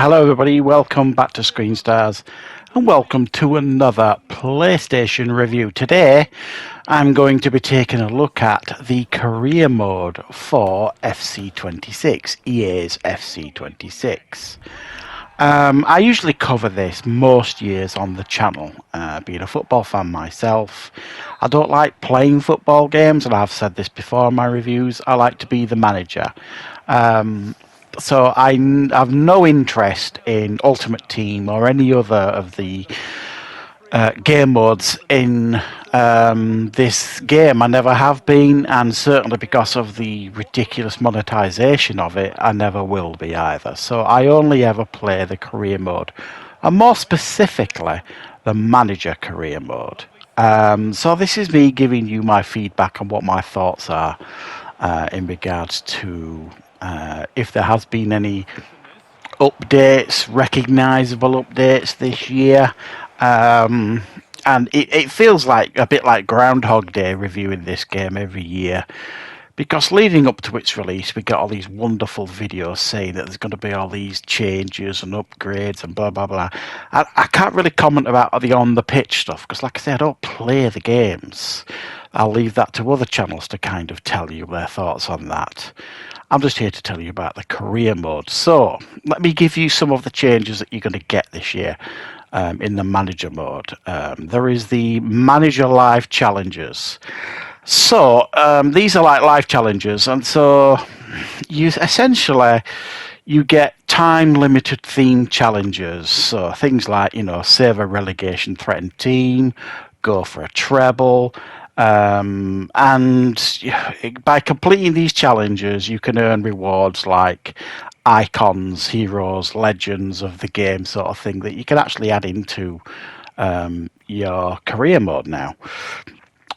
Hello everybody, welcome back to Screenstars and welcome to another PlayStation review. Today I'm going to be taking a look at the career mode for FC26, EA's FC26. I usually cover this most years on the channel, being a football fan myself. I don't like playing football games, and I've said this before in my reviews. I like to be the manager. So I have no interest in Ultimate Team or any other of the game modes in this game. I never have been, and certainly because of the ridiculous monetization of it, I never will be either. So I only ever play the career mode, and more specifically, the manager career mode. So this is me giving you my feedback on what my thoughts are in regards to if there has been any updates, recognisable updates this year. And it feels like a bit like Groundhog Day reviewing this game every year. Because leading up to its release, we got all these wonderful videos saying that there's going to be all these changes and upgrades and blah, blah, blah. I can't really comment about the on-the-pitch stuff, because like I said, I don't play the games. I'll leave that to other channels to kind of tell you their thoughts on that. I'm just here to tell you about the career mode. So, let me give you some of the changes that you're going to get this year in the manager mode. There is the Manager Live Challenges. So, these are like live challenges, and so you get time-limited themed challenges. So, things like, save a relegation threatened team, go for a treble. And by completing these challenges, you can earn rewards like icons, heroes, legends of the game sort of thing that you can actually add into your career mode now.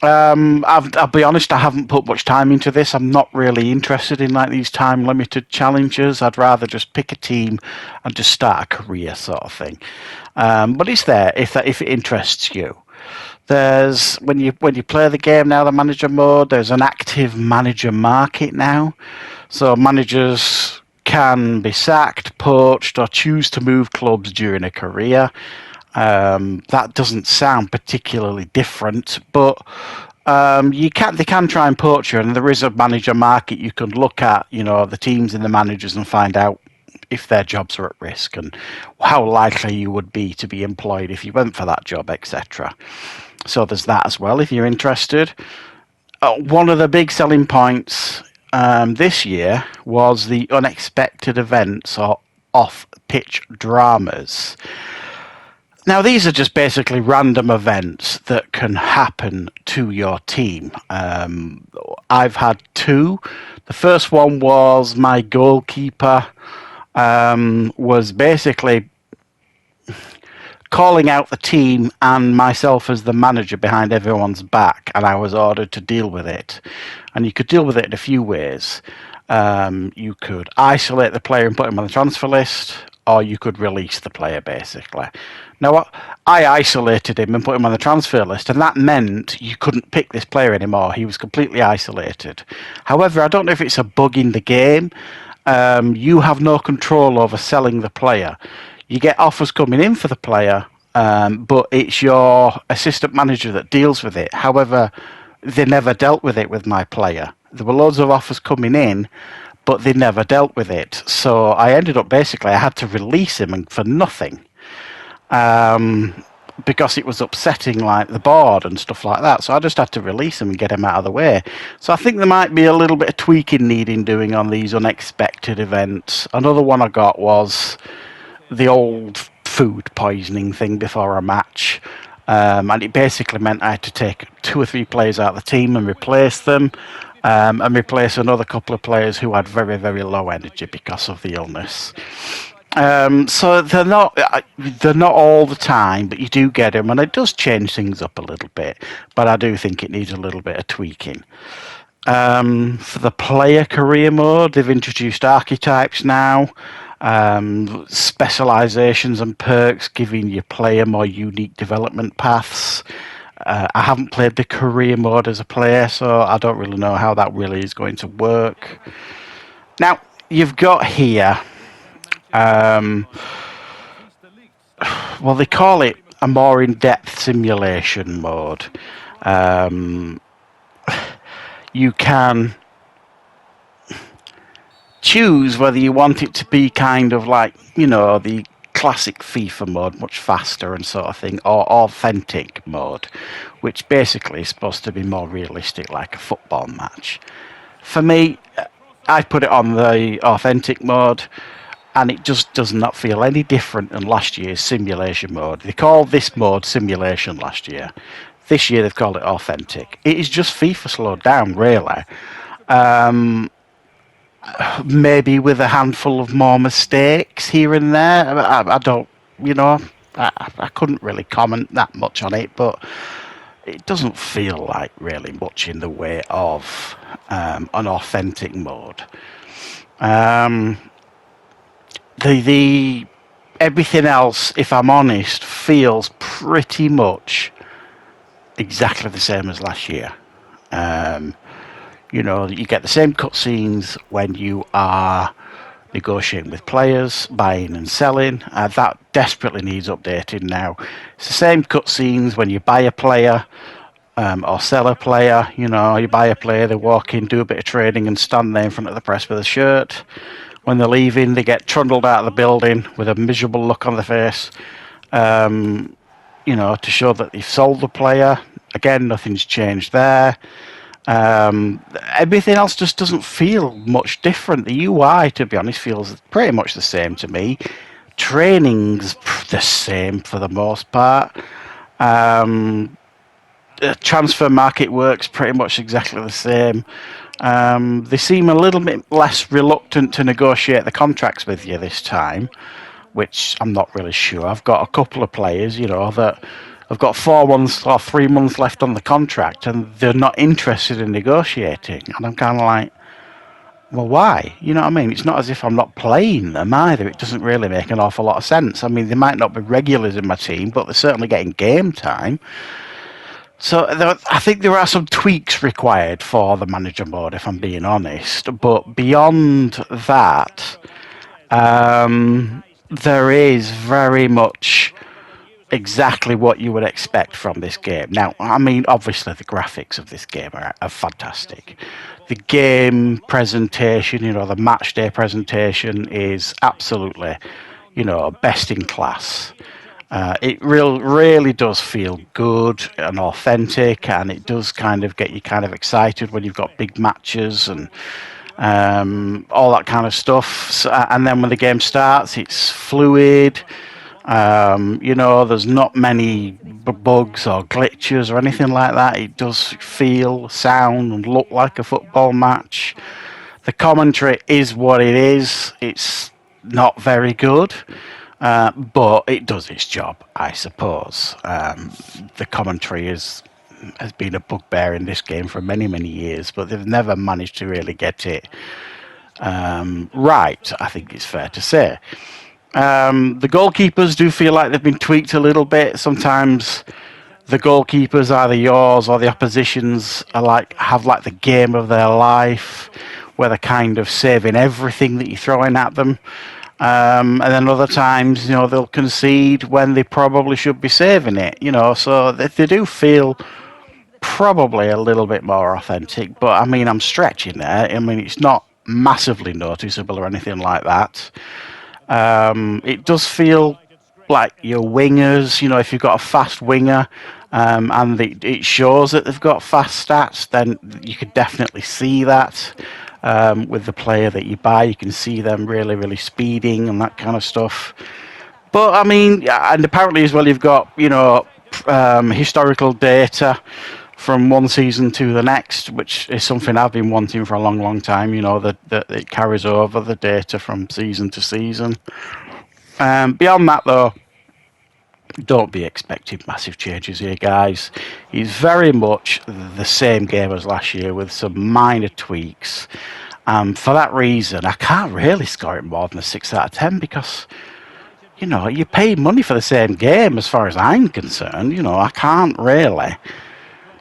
I'll be honest, I haven't put much time into this. I'm not really interested in like these time-limited challenges. I'd rather just pick a team and just start a career sort of thing. But it's there if it interests you. There's when you play the game now, the manager mode, there's an active manager market now. So managers can be sacked, poached, or choose to move clubs during a career. That doesn't sound particularly different, but they can try and poach you, and there is a manager market. You can look at the teams and the managers and find out if their jobs are at risk and how likely you would be to be employed if you went for that job, etc. So there's that as well if you're interested. One of the big selling points this year was the unexpected events or off-pitch dramas. Now, these are just basically random events that can happen to your team. I've had two. The first one was my goalkeeper was basically calling out the team and myself as the manager behind everyone's back, and I was ordered to deal with it. And you could deal with it in a few ways. You could isolate the player and put him on the transfer list, or you could release the player, basically. Now, I isolated him and put him on the transfer list, and that meant you couldn't pick this player anymore. He was completely isolated. However, I don't know if it's a bug in the game. You have no control over selling the player. You get offers coming in for the player, but it's your assistant manager that deals with it. However, they never dealt with it with my player. There were loads of offers coming in, but they never dealt with it. So I ended up I had to release him for nothing. Because it was upsetting like the board and stuff like that. So I just had to release him and get him out of the way. So I think there might be a little bit of tweaking needing doing on these unexpected events. Another one I got was the old food poisoning thing before a match. And it basically meant I had to take 2 or 3 players out of the team and replace them. And replace another couple of players who had very, very low energy because of the illness. So they're not all the time, but you do get them, and it does change things up a little bit. But I do think it needs a little bit of tweaking. For the player career mode, they've introduced archetypes now, specializations and perks, giving your player more unique development paths. I haven't played the career mode as a player, so I don't really know how that really is going to work. Now, you've got here Well, they call it a more in-depth simulation mode. You can choose whether you want it to be kind of like, the classic FIFA mode, much faster and sort of thing, or authentic mode, which basically is supposed to be more realistic, like a football match. For me, I put it on the authentic mode, and it just does not feel any different than last year's simulation mode. They called this mode simulation last year. This year they've called it authentic. It is just FIFA slowed down, really. Maybe with a handful of more mistakes here and there. I don't, I couldn't really comment that much on it, but it doesn't feel like really much in the way of an authentic mode. The everything else, if I'm honest, feels pretty much exactly the same as last year. You get the same cutscenes when you are negotiating with players, buying and selling. That desperately needs updating now. It's the same cutscenes when you buy a player or sell a player. You buy a player, they walk in, do a bit of trading, and stand there in front of the press with a shirt. When they're leaving, they get trundled out of the building with a miserable look on their face, to show that they've sold the player. Again, nothing's changed there. Everything else just doesn't feel much different. The UI, to be honest, feels pretty much the same to me. Training's the same for the most part. The transfer market works pretty much exactly the same. They seem a little bit less reluctant to negotiate the contracts with you this time, which I'm not really sure. I've got a couple of players, that have got 4 months or 3 months left on the contract, and they're not interested in negotiating. And I'm kind of like, well, why? You know what I mean? It's not as if I'm not playing them either. It doesn't really make an awful lot of sense. I mean, they might not be regulars in my team, but they're certainly getting game time. So I think there are some tweaks required for the manager mode, if I'm being honest. But beyond that, there is very much exactly what you would expect from this game. Now, I mean, obviously the graphics of this game are fantastic. The game presentation, the match day presentation is absolutely, best in class. It really does feel good and authentic, and it does kind of get you kind of excited when you've got big matches and all that kind of stuff. So, and then when the game starts, it's fluid. There's not many bugs or glitches or anything like that. It does feel, sound, and look like a football match. The commentary is what it is. It's not very good. But it does its job, I suppose. The commentary has been a bugbear in this game for many, many years, but they've never managed to really get it right, I think it's fair to say. The goalkeepers do feel like they've been tweaked a little bit. Sometimes the goalkeepers, either yours or the opposition's, have the game of their life, where they're kind of saving everything that you're throwing at them. And then other times, they'll concede when they probably should be saving it, so they do feel probably a little bit more authentic. But, I mean, I'm stretching there. I mean, it's not massively noticeable or anything like that. It does feel like your wingers, if you've got a fast winger, and it shows that they've got fast stats, then you could definitely see that. With the player that you buy, you can see them really, really speeding and that kind of stuff. But I mean, and apparently as well, you've got historical data from one season to the next, which is something I've been wanting for a long, long time. That it carries over the data from season to season. Beyond that, though, don't be expecting massive changes here, guys. It's very much the same game as last year with some minor tweaks. For that reason, I can't really score it more than a 6 out of 10 because, you pay money for the same game as far as I'm concerned. I can't really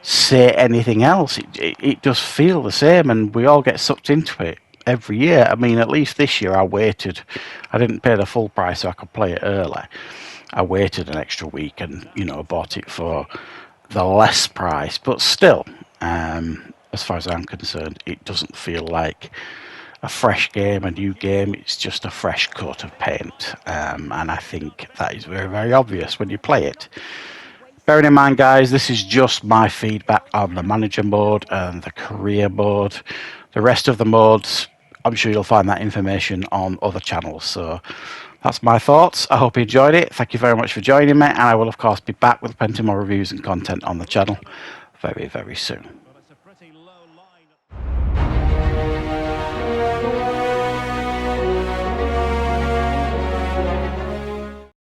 say anything else. It does feel the same, and we all get sucked into it. every year. I mean, at least this year I waited. I didn't pay the full price so I could play it early. I waited an extra week and, bought it for the less price. But still, as far as I'm concerned, it doesn't feel like a fresh game, a new game. It's just a fresh coat of paint. And I think that is very, very obvious when you play it. Bearing in mind, guys, this is just my feedback on the manager mode and the career mode. The rest of the modes, I'm sure you'll find that information on other channels. So that's my thoughts. I hope you enjoyed it. Thank you very much for joining me. And I will, of course, be back with plenty more reviews and content on the channel very, very soon.